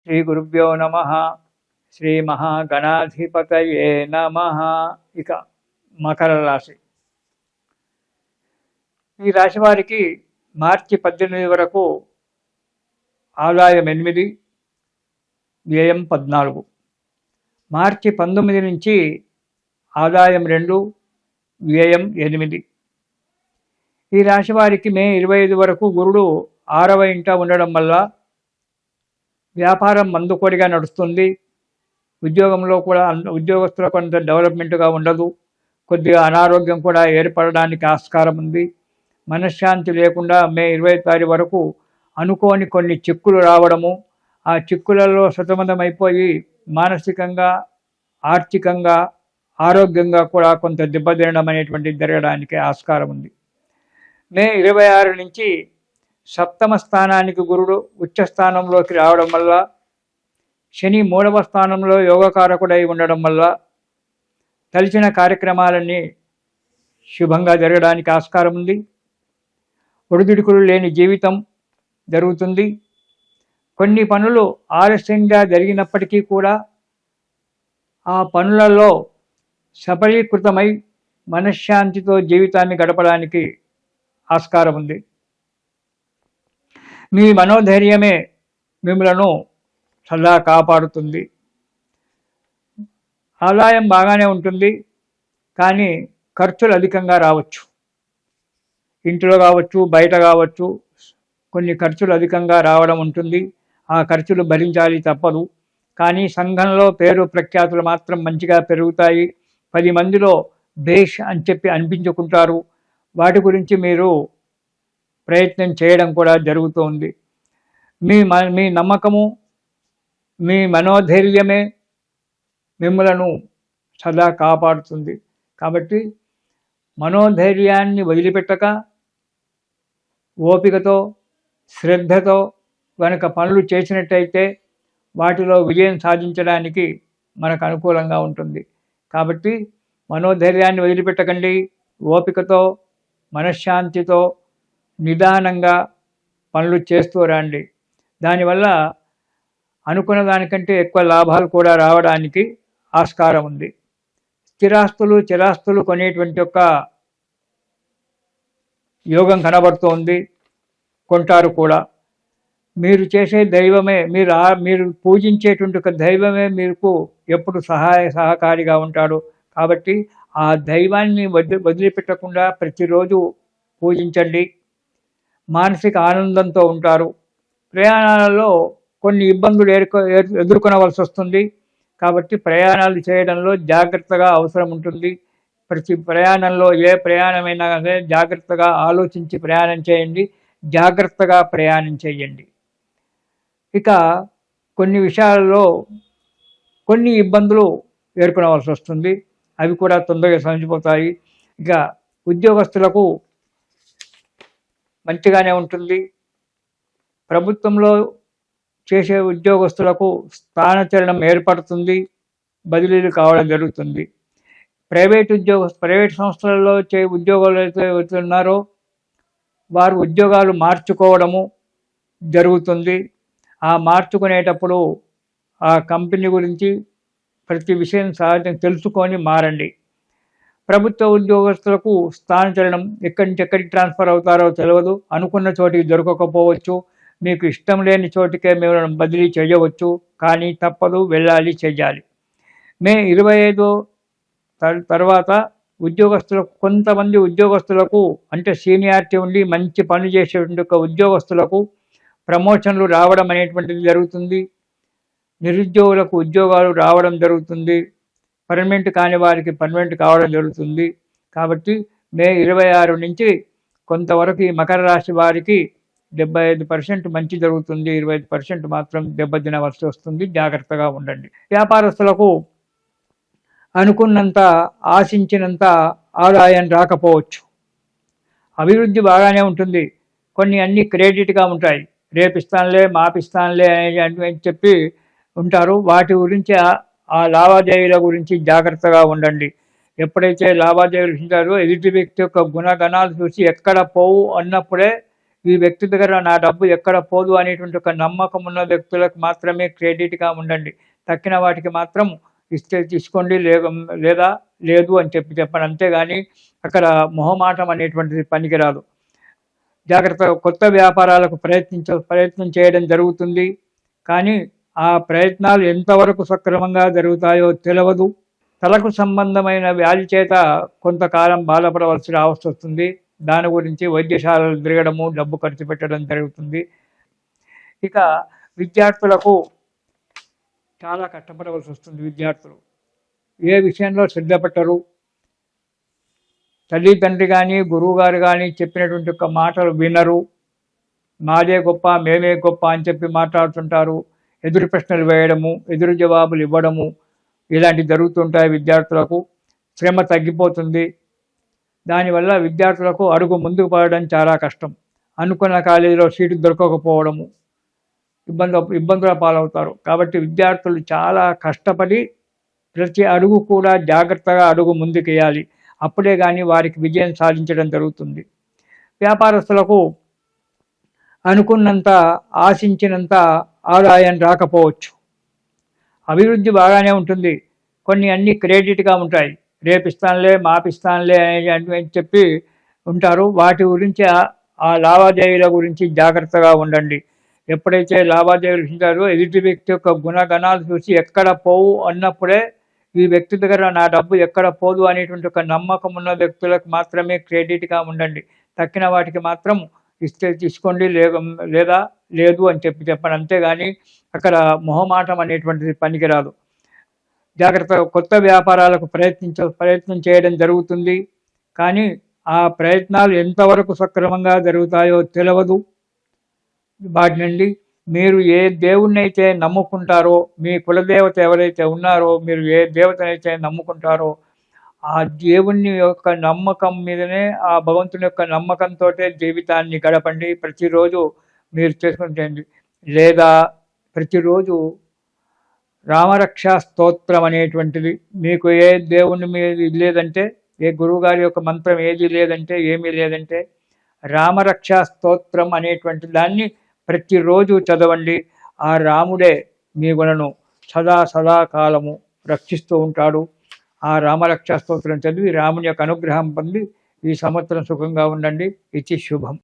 శ్రీ గురుభ్యో నమ. శ్రీ మహాగణాధిపతయే నమ. ఇక మకర రాశి. ఈ రాశి వారికి మార్చి 18 వరకు ఆదాయం 8, వ్యయం 14. మార్చి 19 నుంచి ఆదాయం 2, వ్యయం 8. ఈ రాశి వారికి మే 25 వరకు గురుడు 6వ ఇంట ఉండడం వల్ల వ్యాపారం మందుకోడిగా నడుస్తుంది. ఉద్యోగంలో కూడా ఉద్యోగస్తులకు కొంత డెవలప్మెంట్గా ఉండదు. కొద్దిగా అనారోగ్యం కూడా ఏర్పడడానికి ఆస్కారం ఉంది. మనశ్శాంతి లేకుండా మే 20 వరకు అనుకోని కొన్ని చిక్కులు రావడము, ఆ చిక్కులలో సతమతమైపోయి మానసికంగా, ఆర్థికంగా, ఆరోగ్యంగా కూడా కొంత దెబ్బతినడం అనేటువంటిది జరగడానికి ఆస్కారం ఉంది. మే 26 నుంచి సప్తమ స్థానానికి గురుడు ఉచ్చ స్థానంలోకి రావడం వల్ల, శని 3వ స్థానంలో యోగకారకుడై ఉండడం వల్ల తలిచిన కార్యక్రమాలన్నీ శుభంగా జరగడానికి ఆస్కారం ఉంది. ఒడిదుడుకులు లేని జీవితం జరుగుతుంది. కొన్ని పనులు ఆలస్యంగా జరిగినప్పటికీ కూడా ఆ పనులలో సఫలీకృతమై మనశ్శాంతితో జీవితాన్ని గడపడానికి ఆస్కారం ఉంది. మీ మనోధైర్యమే మిమ్మలను సదా కాపాడుతుంది. ఆదాయం బాగానే ఉంటుంది, కానీ ఖర్చులు అధికంగా రావచ్చు. ఇంట్లో కావచ్చు, బయట కావచ్చు, కొన్ని ఖర్చులు అధికంగా రావడం ఉంటుంది. ఆ ఖర్చులు భరించాలి, తప్పదు. కానీ సంఘంలో పేరు ప్రఖ్యాతులు మాత్రం మంచిగా పెరుగుతాయి. 10 మందిలో భేష్ అని చెప్పి అనిపించుకుంటారు. వాటి గురించి మీరు ప్రయత్నం చేయడం కూడా జరుగుతుంది. మీ నమ్మకము, మీ మనోధైర్యమే మిమ్మలను సదా కాపాడుతుంది. కాబట్టి మనోధైర్యాన్ని వదిలిపెట్టక ఓపికతో, శ్రద్ధతో కనుక పనులు చేసినట్టయితే వాటిలో విజయం సాధించడానికి మనకు అనుకూలంగా ఉంటుంది. కాబట్టి మనోధైర్యాన్ని వదిలిపెట్టకండి. ఓపికతో, మనశ్శాంతితో, నిదానంగా పనులు చేస్తూ రండి. దానివల్ల అనుకున్న దానికంటే ఎక్కువ లాభాలు కూడా రావడానికి ఆస్కారం ఉంది. స్థిరాస్తులు, చిరాస్తులు కొనేటువంటి ఒక యోగం కనబడుతోంది. కొంటారు కూడా. మీరు చేసే దైవమే, మీరు పూజించేటువంటి ఒక దైవమే మీకు ఎప్పుడు సహకారిగా ఉంటాడు. కాబట్టి ఆ దైవాన్ని వదిలిపెట్టకుండా ప్రతిరోజు పూజించండి. మానసిక ఆనందంతో ఉంటారు. ప్రయాణాలలో కొన్ని ఇబ్బందులు ఎదుర్కొనవలసి వస్తుంది. కాబట్టి ప్రయాణాలు చేయడంలో జాగ్రత్తగా అవసరం ఉంటుంది. ప్రతి ప్రయాణంలో, ఏ ప్రయాణమైనా కానీ జాగ్రత్తగా ఆలోచించి ప్రయాణం చేయండి. జాగ్రత్తగా ప్రయాణం చేయండి. ఇక కొన్ని విషయాలలో కొన్ని ఇబ్బందులు ఎదుర్కొనవలసి వస్తుంది. అవి కూడా తొందరగా సమసిపోతాయి. ఇక ఉద్యోగస్తులకు మంచిగానే ఉంటుంది. ప్రభుత్వంలో చేసే ఉద్యోగస్తులకు స్థానచలనం ఏర్పడుతుంది. బదిలీలు కావడం జరుగుతుంది. ప్రైవేట్ సంస్థలలో ఉద్యోగాలు అయితే ఉన్నారో వారు ఉద్యోగాలు మార్చుకోవడము జరుగుతుంది. ఆ మార్చుకునేటప్పుడు ఆ కంపెనీ గురించి ప్రతి విషయం సహజంగా తెలుసుకొని మారండి. ప్రభుత్వ ఉద్యోగస్తులకు స్థానచలనం ఎక్కడి నుంచి ఎక్కడికి ట్రాన్స్ఫర్ అవుతారో తెలియదు. అనుకున్న చోటికి దొరకకపోవచ్చు. మీకు ఇష్టం లేని చోటికే మిమ్మల్ని బదిలీ చేయవచ్చు. కానీ తప్పదు, వెళ్ళాలి, చేయాలి. మే 25 తర్వాత ఉద్యోగస్తులకు, కొంతమంది ఉద్యోగస్తులకు అంటే సీనియారిటీ ఉండి మంచి పని చేసేటువంటి ఉద్యోగస్తులకు ప్రమోషన్లు రావడం అనేటువంటిది జరుగుతుంది. నిరుద్యోగులకు ఉద్యోగాలు రావడం జరుగుతుంది. పర్మనెంట్ కాని వారికి పర్మనెంట్ కావడం జరుగుతుంది. కాబట్టి మే 26 నుంచి కొంతవరకు ఈ మకర రాశి వారికి 75% మంచి జరుగుతుంది. 25% మాత్రం దెబ్బతినవలసి వస్తుంది. జాగ్రత్తగా ఉండండి. వ్యాపారస్తులకు అనుకున్నంత, ఆశించినంత ఆదాయం రాకపోవచ్చు. అభివృద్ధి బాగానే ఉంటుంది. కొన్ని అన్ని క్రెడిట్గా ఉంటాయి. రేపిస్తానులే, మాపిస్తానులే అని చెప్పి ఉంటారు. వాటి గురించి, ఆ లావాదేవీల గురించి జాగ్రత్తగా ఉండండి. ఎప్పుడైతే లావాదేవీలు ఉంటారో ఎదుటి వ్యక్తి యొక్క గుణగణాలు చూసి ఎక్కడ పోవు అన్నప్పుడే ఈ వ్యక్తి దగ్గర నా డబ్బు ఎక్కడ పోదు అనేటువంటి ఒక నమ్మకం ఉన్న వ్యక్తులకు మాత్రమే క్రెడిట్గా ఉండండి. తక్కిన వాటికి మాత్రం ఇస్తే తీసుకోండి, లేదా లేదు అని చెప్పండి. అంతేగాని అక్కడ మొహమాటం అనేటువంటిది పనికిరాదు. జాగ్రత్తగా కొత్త వ్యాపారాలకు ప్రయత్నం చేయడం జరుగుతుంది. కానీ ఆ ప్రయత్నాలు ఎంతవరకు సక్రమంగా జరుగుతాయో తెలియదు. తలకు సంబంధమైన వ్యాధి చేత కొంతకాలం బాధపడవలసి వస్తుంది. దాని గురించి వైద్యశాలలు తిరగడము, డబ్బు ఖర్చు పెట్టడం జరుగుతుంది. ఇక విద్యార్థులకు చాలా కష్టపడవలసి వస్తుంది. విద్యార్థులు ఏ విషయంలో శ్రద్ధ పెట్టరు. తల్లిదండ్రి కానీ గురువు గారు కానీ చెప్పినటువంటి ఒక మాటలు వినరు. మాదే గొప్ప, మేమే గొప్ప అని చెప్పి మాట్లాడుతుంటారు. ఎదురు ప్రశ్నలు వేయడము, ఎదురు జవాబులు ఇవ్వడము ఇలాంటివి జరుగుతుంటాయి. విద్యార్థులకు శ్రమ తగ్గిపోతుంది. దానివల్ల విద్యార్థులకు అడుగు ముందుకు పడడం చాలా కష్టం. అనుకున్న కాలేజీలో సీటు దొరకకపోవడము, ఇబ్బందుల పాలవుతారు. కాబట్టి విద్యార్థులు చాలా కష్టపడి ప్రతి అడుగు కూడా జాగ్రత్తగా అడుగు ముందుకేయాలి. అప్పుడే కానీ వారికి విజయం సాధించడం జరుగుతుంది. వ్యాపారస్తులకు అనుకున్నంత, ఆశించినంత ఆదాయం రాకపోవచ్చు. అభివృద్ధి బాగానే ఉంటుంది. అన్నీ క్రెడిట్గా ఉంటాయి. రేపిస్తానులే, మాపిస్తానులే అని చెప్పి ఉంటారు. వాటి గురించి, ఆ లావాదేవీల గురించి జాగ్రత్తగా ఉండండి. ఎప్పుడైతే లావాదేవీలు ఉంటారో ఎదుటి వ్యక్తి యొక్క గుణగణాలు చూసి ఎక్కడ పోవు అన్నప్పుడే ఈ వ్యక్తి దగ్గర నా డబ్బు ఎక్కడ పోదు అనేటువంటి ఒక నమ్మకం ఉన్న వ్యక్తులకు మాత్రమే క్రెడిట్గా ఉండండి. తక్కిన వాటికి మాత్రం ఇస్తే తీసుకోండి, లేదా లేదు అని చెప్పండి. అంతేగాని అక్కడ మొహమాటం అనేటువంటిది పనికిరాదు. జాగ్రత్తగా కొత్త వ్యాపారాలకు ప్రయత్నం చేయడం జరుగుతుంది. కానీ ఆ ప్రయత్నాలు ఎంతవరకు సక్రమంగా జరుగుతాయో తెలియదు. వాటి నుండి మీరు ఏ దేవుణ్ణైతే నమ్ముకుంటారో, మీ కులదేవత ఎవరైతే ఉన్నారో, మీరు ఏ దేవతనైతే నమ్ముకుంటారో ఆ దేవుని యొక్క నమ్మకం మీదనే, ఆ భగవంతుని యొక్క నమ్మకంతో జీవితాన్ని గడపండి. ప్రతిరోజు మీరు చేసుకుంటండి. లేదా ప్రతిరోజు రామరక్షా స్తోత్రం అనేటువంటిది, మీకు ఏ దేవుని మీద లేదంటే, ఏ గురువుగారి యొక్క మంత్రం ఏమీ లేదంటే రామరక్షా స్తోత్రం అనేటువంటి దాన్ని ప్రతిరోజు చదవండి. ఆ రాముడే మీ గుణను సదాకాలము రక్షిస్తూ ఉంటాడు. ఆ రామరక్షా స్తోత్రం చదివి రాముని యొక్క అనుగ్రహం పొంది ఈ సంవత్సరం సుఖంగా ఉండండి. ఇది శుభం.